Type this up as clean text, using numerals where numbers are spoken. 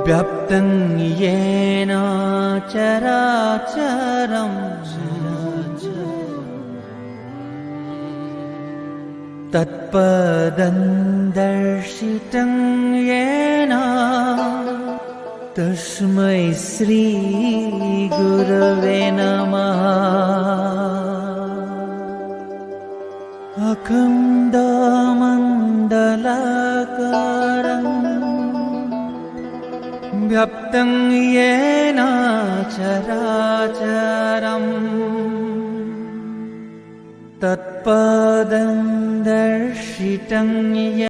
व्याप्तं येन चराचरम् तत्पदं दर्शितं येन तस्मै श्री गुरवे नमः। अखण्डमण्डलाकारं व्याप्तं येन चराचरम् तत्पदं दर्शितं येन